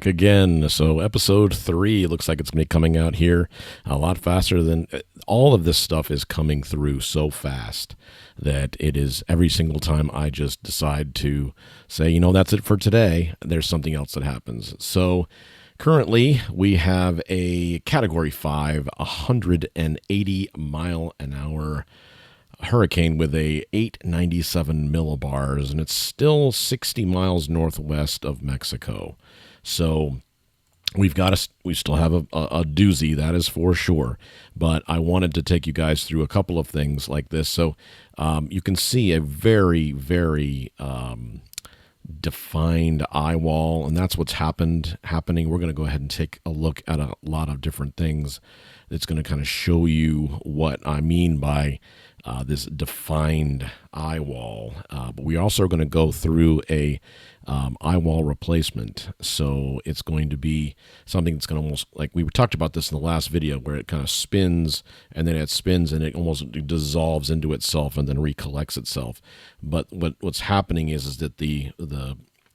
back again. So episode 3 looks like it's going to be coming out here a lot faster than all of this stuff is coming through so fast that it is every single time I just decide to say, you know, that's it for today, there's something else that happens. So currently we have a category 5, 180 mile an hour hurricane with a 897 millibars, and it's still 60 miles northwest of Mexico. So we still have a doozy, that is for sure. But I wanted to take you guys through a couple of things like this. So you can see a very, very defined eye wall, and that's what's happening. We're going to go ahead and take a look at a lot of different things that's going to kind of show you what I mean by this defined eye wall. But we also are going to go through a eye wall replacement. So it's going to be something that's going to almost, like we talked about this in the last video, where it kind of spins and then it spins and it almost dissolves into itself and then recollects itself. But what's happening is that the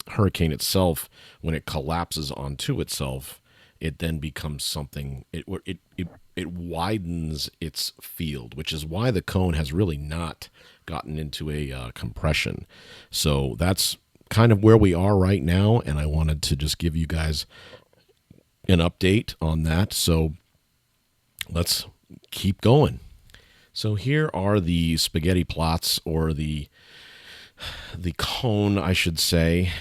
hurricane itself, when it collapses onto itself, it then becomes something, it widens its field, which is why the cone has really not gotten into a compression. So that's kind of where we are right now, and I wanted to just give you guys an update on that. So let's keep going. So here are the spaghetti plots, or the cone, I should say.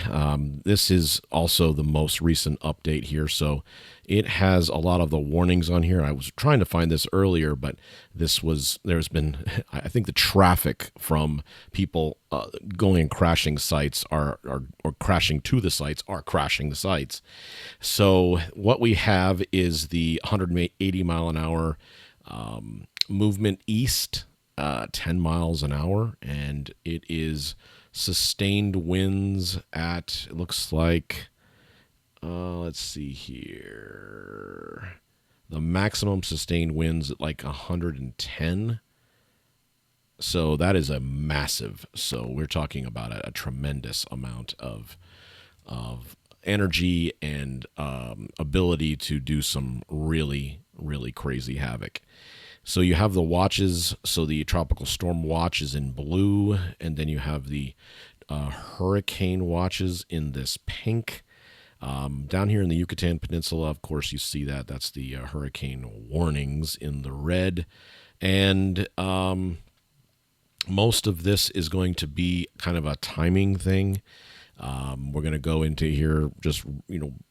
This is also the most recent update here, so it has a lot of the warnings on here. I was trying to find this earlier, but there's been, I think the traffic from people going and crashing sites or crashing to the sites are crashing the sites. So what we have is the 180 mile an hour movement east, 10 miles an hour, and it is sustained winds at, it looks like, let's see here, the maximum sustained winds at like 110. So that is a massive, so we're talking about a tremendous amount of energy and ability to do some really, really crazy havoc. So you have the watches. So the tropical storm watch is in blue, and then you have the hurricane watches in this pink. Down here in the Yucatan Peninsula, of course, you see that. That's the hurricane warnings in the red. And most of this is going to be kind of a timing thing. We're going to go into here just,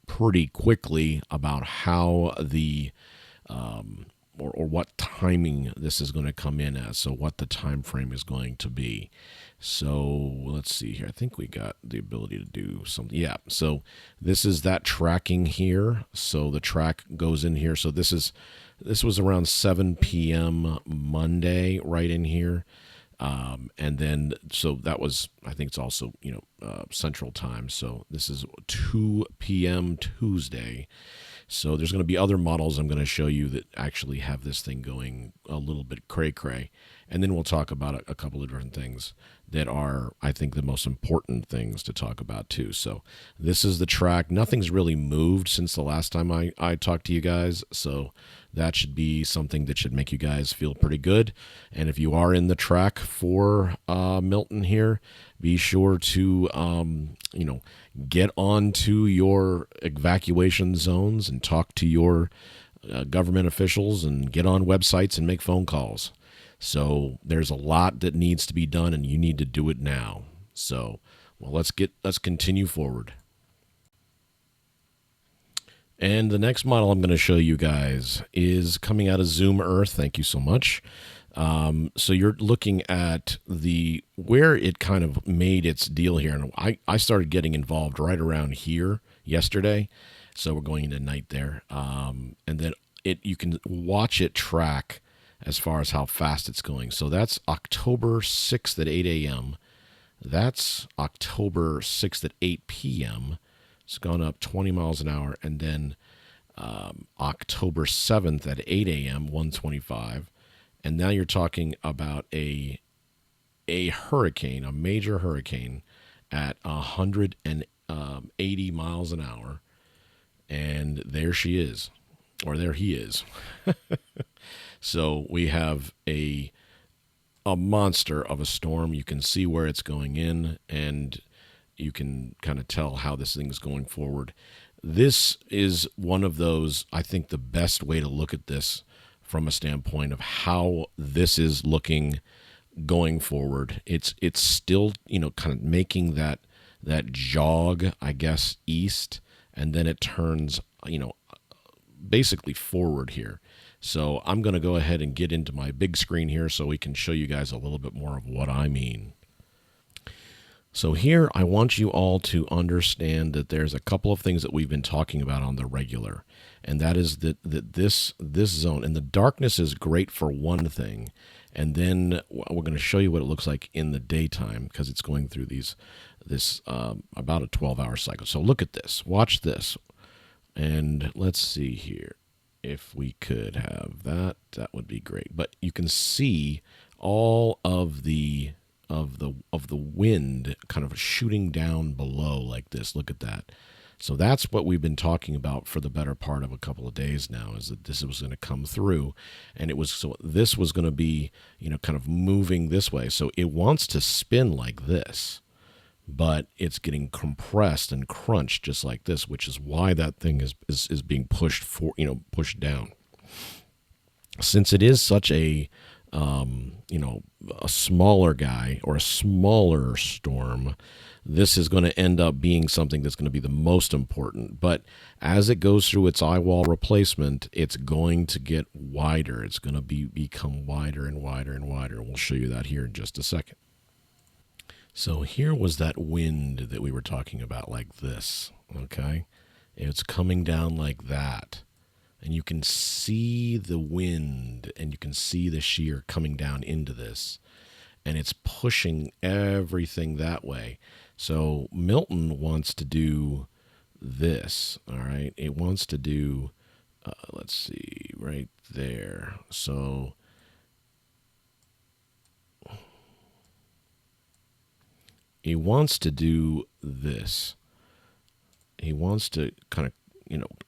pretty quickly about how the or what timing this is going to come in as, so what the time frame is going to be. So let's see here. I think we got the ability to do something. Yeah, so this is that tracking here. So the track goes in here. So this was around 7 p.m. Monday right in here. And then, so that was, I think it's also, Central Time. So this is 2 p.m. Tuesday. So there's going to be other models I'm going to show you that actually have this thing going a little bit cray-cray. And then we'll talk about a couple of different things that are, I think, the most important things to talk about too. So this is the track. Nothing's really moved since the last time I talked to you guys. So that should be something that should make you guys feel pretty good. And if you are in the track for Milton here, be sure to, get on to your evacuation zones and talk to your government officials and get on websites and make phone calls. So there's a lot that needs to be done, and you need to do it now. So, well, let's continue forward. And the next model I'm going to show you guys is coming out of Zoom Earth. Thank you so much. So you're looking at where it kind of made its deal here. And I started getting involved right around here yesterday. So we're going into night there. And then you can watch it track as far as how fast it's going. So that's October 6th at 8 a.m. That's October 6th at 8 p.m. It's gone up 20 miles an hour. And then October 7th at 8 a.m., 125. And now you're talking about a hurricane, a major hurricane at 180 miles an hour. And there she is, or there he is. So we have a monster of a storm. You can see where it's going in, and you can kind of tell how this thing's going forward. This is one of those, I think, the best way to look at this from a standpoint of how this is looking going forward. It's still, kind of making that jog, I guess, east, and then it turns, basically forward here. So I'm going to go ahead and get into my big screen here so we can show you guys a little bit more of what I mean. So here I want you all to understand that there's a couple of things that we've been talking about on the regular, and that is that this zone, and the darkness is great for one thing, and then we're going to show you what it looks like in the daytime because it's going through this about a 12-hour cycle. So look at this, watch this, and let's see here. If we could have that, that would be great. But you can see all of the wind kind of shooting down below like this. Look at that. So that's what we've been talking about for the better part of a couple of days now, is that this was going to come through, and this was going to be, kind of moving this way. So it wants to spin like this, but it's getting compressed and crunched just like this, which is why that thing is being pushed down. Since it is such a smaller guy or a smaller storm, this is going to end up being something that's going to be the most important. But as it goes through its eye wall replacement, it's going to get wider. It's going to become wider and wider and wider. We'll show you that here in just a second. So here was that wind that we were talking about, like this, okay? It's coming down like that. And you can see the wind, and you can see the shear coming down into this. And it's pushing everything that way. So Milton wants to do this, all right? It wants to do, let's see, right there. So he wants to do this. He wants to kind of,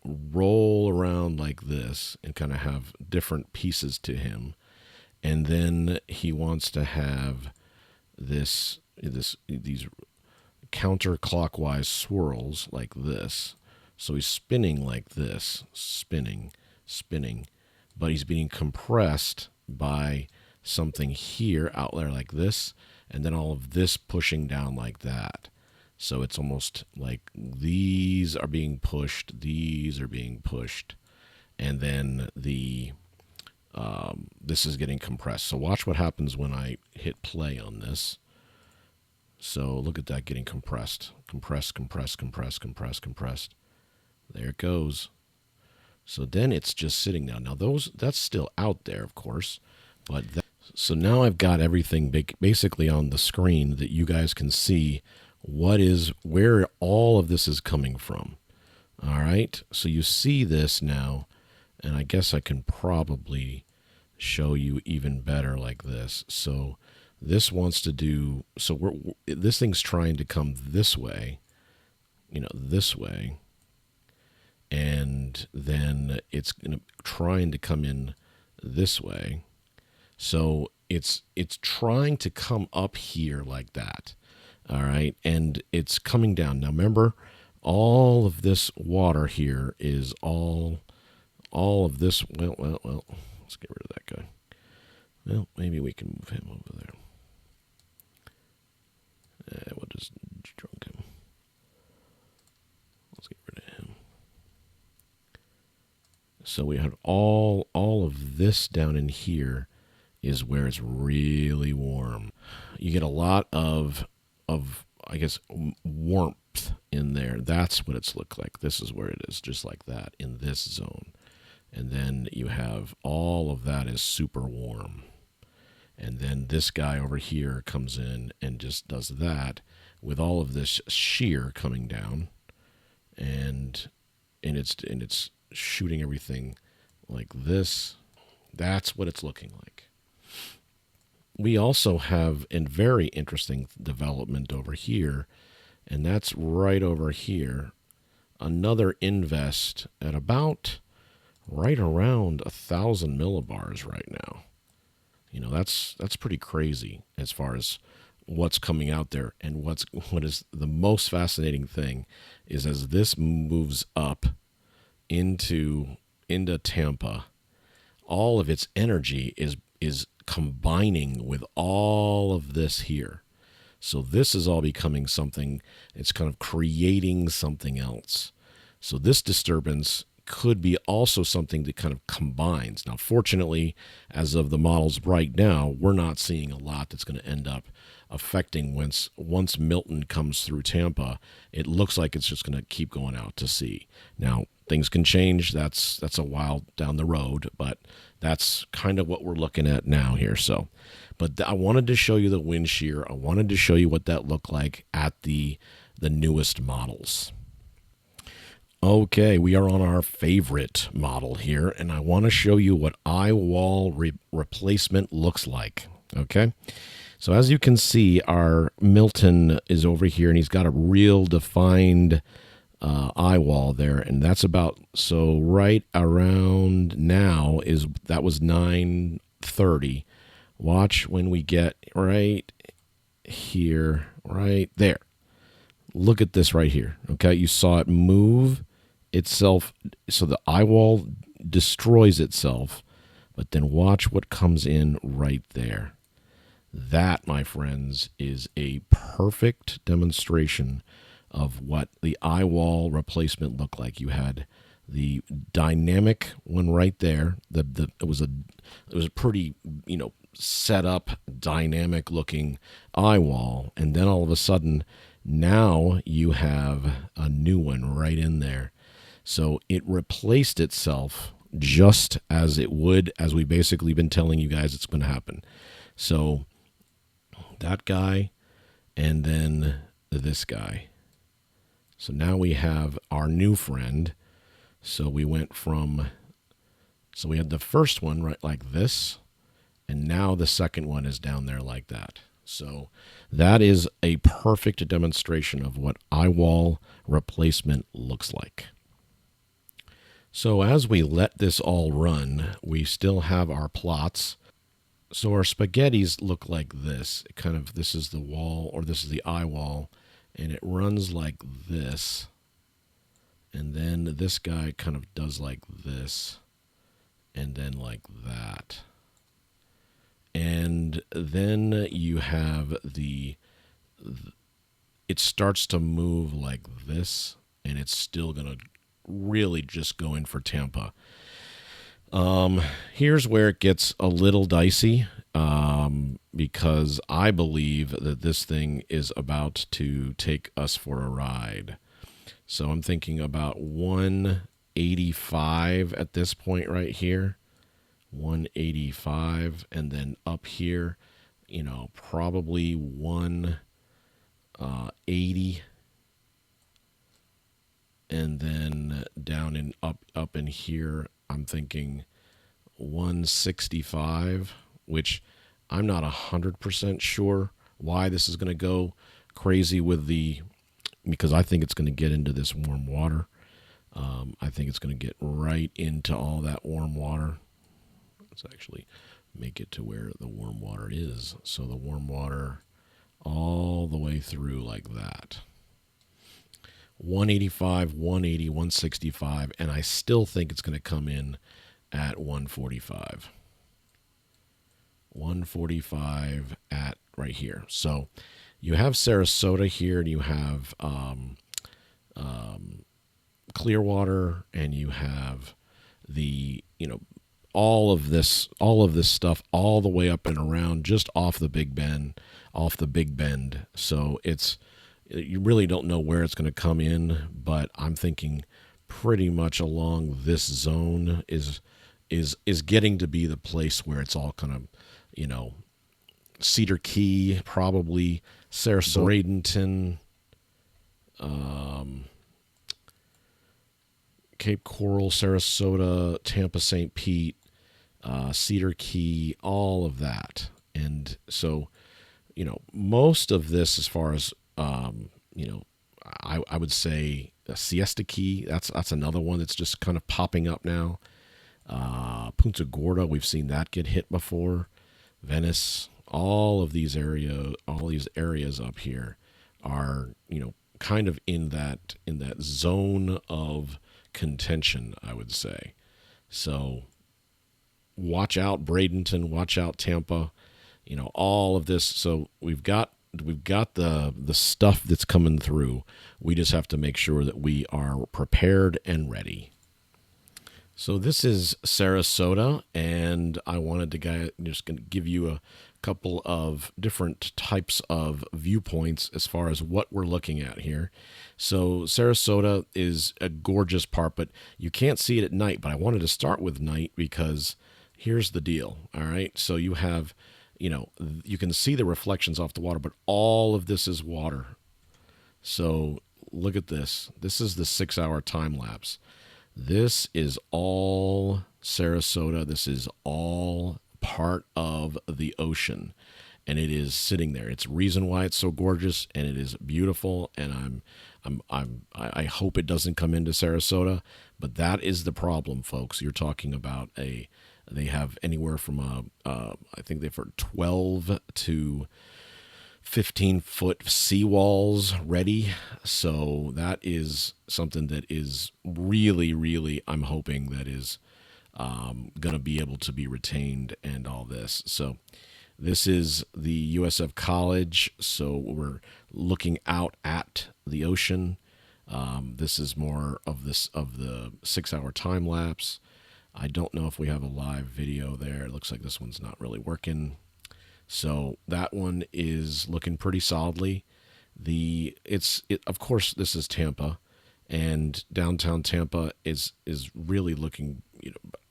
roll around like this and kind of have different pieces to him. And then he wants to have these counterclockwise swirls like this. So he's spinning like this, spinning, but he's being compressed by something here out there like this, and then all of this pushing down like that. So it's almost like these are being pushed, and then this is getting compressed. So watch what happens when I hit play on this. So look at that getting compressed. Compressed. There it goes. So then it's just sitting down. Now that's still out there, of course, but so now I've got everything basically on the screen that you guys can see where all of this is coming from. All right, so you see this now, and I guess I can probably show you even better like this. So this wants to do, this thing's trying to come this way, this way, and then it's trying to come in this way. So it's trying to come up here like that. All right, and it's coming down. Now remember, all of this water here is all of this. Well, let's get rid of that guy. Well, maybe we can move him over there. We'll just drunk him. Let's get rid of him. So we have all of this down in here is where it's really warm. You get a lot of I guess warmth in there. That's what it's looked like. This is where it is, just like that in this zone. And then you have all of that is super warm. And then this guy over here comes in and just does that with all of this shear coming down, and it's shooting everything like this. That's what it's looking like. We also have a very interesting development over here, and that's right over here another invest at about right around 1,000 millibars right now. That's pretty crazy as far as what's coming out there. And what is the most fascinating thing is as this moves up into Tampa, all of its energy is combining with all of this here. So this is all becoming something, it's kind of creating something else. So this disturbance could be also something that kind of combines. Now, fortunately, as of the models right now, we're not seeing a lot that's going to end up affecting once Milton comes through Tampa. It looks like it's just going to keep going out to sea. Now, things can change. That's a while down the road, but that's kind of what we're looking at now here. So, but I wanted to show you the wind shear. I wanted to show you what that looked like at the newest models. Okay, we are on our favorite model here, and I want to show you what eye wall replacement looks like. Okay, so as you can see, our Milton is over here, and he's got a real defined eye wall there, and that's about, so right around now that was 9:30. Watch when we get right here, right there. Look at this right here. Okay, you saw it move itself, so the eye wall destroys itself, but then watch what comes in right there. That, my friends, is a perfect demonstration of what the eye wall replacement looked like. You had the dynamic one right there. It was a pretty, set up, dynamic looking eye wall, and then all of a sudden now you have a new one right in there. So it replaced itself just as it would, as we basically been telling you guys it's going to happen. So that guy, and then this guy. So now we have our new friend. So we went so we had the first one right like this, and now the second one is down there like that. So that is a perfect demonstration of what eye wall replacement looks like. So as we let this all run, we still have our plots. So our spaghettis look like this. This is the wall, or this is the eye wall, and it runs like this. And then this guy kind of does like this, and then like that. And then you have it starts to move like this, and it's still going to really just go in for Tampa. Here's where it gets a little dicey, because I believe that this thing is about to take us for a ride. So I'm thinking about 185 at this point right here. 185, and then up here, probably 180, and then down in up in here, I'm thinking 165, which I'm not 100% sure why this is going to go crazy because I think it's going to get into this warm water. I think it's going to get right into all that warm water. Let's actually make it to where the warm water is. So the warm water all the way through like that. 185, 180, 165, and I still think it's going to come in at 145. 145 at right here. So you have Sarasota here, and you have Clearwater, and you have all of this stuff all the way up and around, just off the Big Bend. So you really don't know where it's going to come in, but I'm thinking pretty much along this zone is getting to be the place where it's all kind of, Cedar Key, probably Sarasota, Bradenton, Cape Coral, Sarasota, Tampa, St. Pete, Cedar Key, all of that. And so, most of this, as far as, I would say Siesta Key. That's another one that's just kind of popping up now. Punta Gorda, we've seen that get hit before. Venice, all these areas up here are, kind of in that zone of contention, I would say. So watch out Bradenton, watch out Tampa, all of this. So we've got the stuff that's coming through. We just have to make sure that we are prepared and ready. So this is Sarasota, and I wanted to just going to give you a couple of different types of viewpoints as far as what we're looking at here. So Sarasota is a gorgeous part, but you can't see it at night. But I wanted to start with night because here's the deal. All right, so you have, you can see the reflections off the water, but all of this is water. So look at this. This is the 6-hour time lapse. This is all Sarasota. This is all part of the ocean, and it is sitting there. It's the reason why it's so gorgeous, and it is beautiful. And I hope it doesn't come into Sarasota, but that is the problem, folks. You're talking about they have anywhere from I think they've heard 12 to 15-foot seawalls ready. So that is something that is really, really, I'm hoping that is going to be able to be retained and all this. So this is the USF College. So we're looking out at the ocean. This is more of the 6-hour time lapse. I don't know if we have a live video there. It looks like this one's not really working. So that one is looking pretty solidly. Of course, this is Tampa, and downtown Tampa is really looking,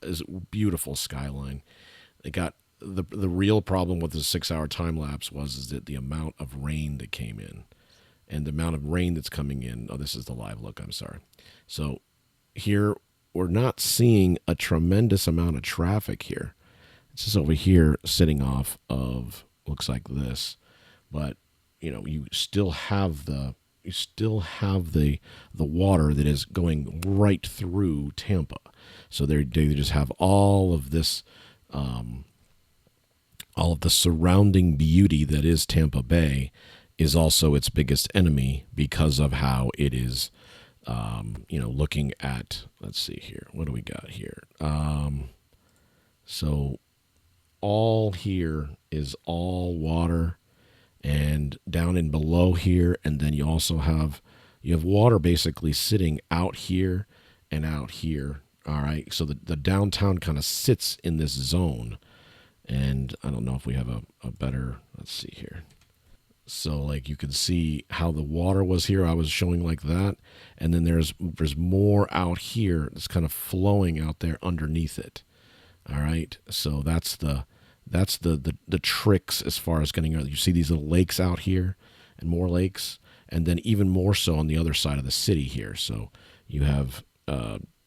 is a beautiful skyline. They got the real problem with the 6-hour time lapse is that the amount of rain that came in, and the amount of rain that's coming in. Oh, this is the live look. I'm sorry. So here we're not seeing a tremendous amount of traffic here. It's just over here sitting off of, looks like this, but you still have the water that is going right through Tampa. So they just have all of this, all of the surrounding beauty that is Tampa Bay is also its biggest enemy because of how it is, looking at, let's see here, what do we got here? So all here is all water, and down in below here, and then you also have water basically sitting out here and out here. All right, so the downtown kind of sits in this zone, and I don't know if we have a better, let's see here. So like you can see how the water was here. I was showing like that, and then there's more out here that's kind of flowing out there underneath it. All right, so that's the tricks as far as getting. You see these little lakes out here, and more lakes, and then even more so on the other side of the city here. So you have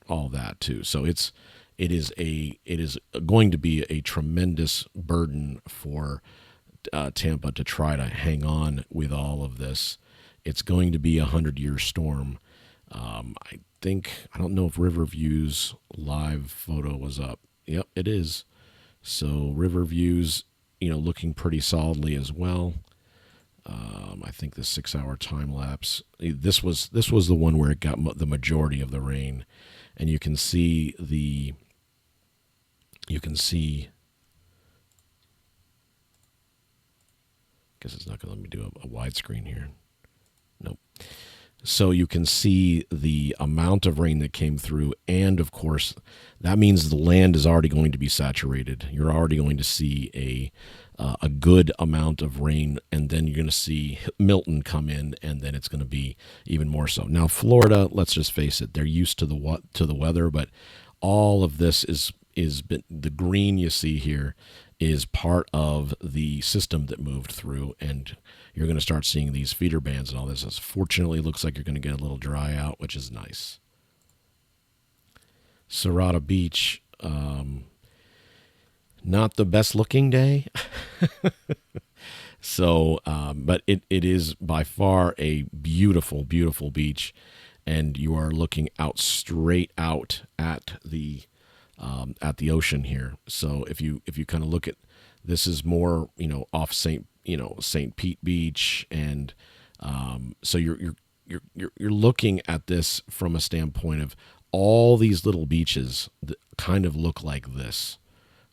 all that too. So it is going to be a tremendous burden for Tampa to try to hang on with all of this. It's going to be a 100-year storm. I don't know if Riverview's live photo was up. Yep, it is. So Riverview's, looking pretty solidly as well. I think the 6-hour time lapse. This was the one where it got the majority of the rain, and you can see. Guess it's not going to let me do a widescreen here. Nope. So you can see the amount of rain that came through, and of course, that means the land is already going to be saturated. You're already going to see a good amount of rain, and then you're going to see Milton come in, and then it's going to be even more so. Now, Florida, let's just face it, they're used to the weather, but all of this is the green you see here is part of the system that moved through, and you're going to start seeing these feeder bands and all this. Fortunately, it looks like you're going to get a little dry out, which is nice. Serrata Beach, not the best looking day. So, but it is by far a beautiful, beautiful beach. and you are looking out straight out at the ocean here. So if you kind of look at this, is more off St. Pete Beach, and so you're looking at this from a standpoint of all these little beaches that kind of look like this,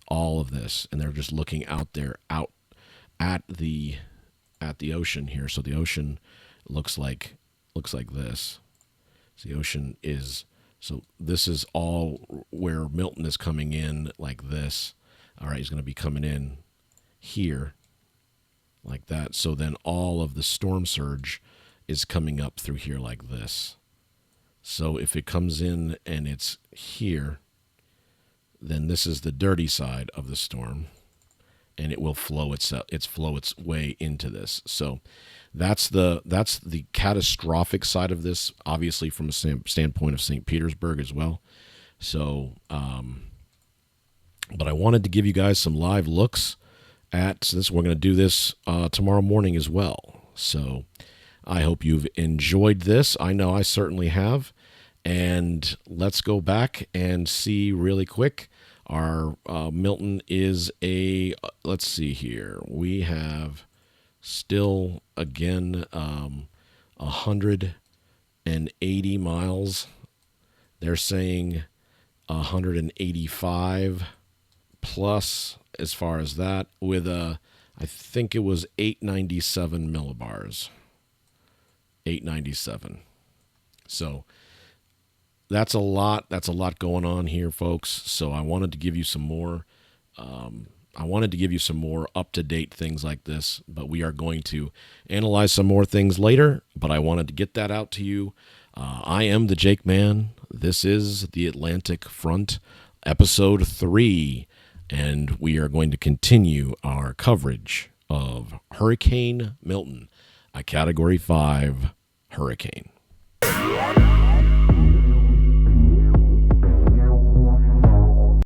all of this, and they're just looking out there, out at the ocean here. So the ocean looks like this. So the ocean is, so this is all where Milton is coming in like this. All right, he's going to be coming in here like that. So then all of the storm surge is coming up through here like this. So if it comes in and it's here, then this is the dirty side of the storm, and it will flow its way into this. So that's the catastrophic side of this, obviously from a standpoint of St. Petersburg as well. So, but I wanted to give you guys some live looks at this. We're going to do this tomorrow morning as well. So I hope you've enjoyed this. I know I certainly have. And let's go back and see really quick. Our Milton is let's see here. We have still, again, 180 miles. They're saying 185 plus as far as that, with I think it was 897 millibars. 897. So that's a lot. That's a lot going on here, folks. So I wanted to give you some more. Up-to-date things like this, but we are going to analyze some more things later. But I wanted to get that out to you. I am the TheJakeman. This is the Atlantic Front, episode 3, and we are going to continue our coverage of Hurricane Milton, a Category 5 hurricane.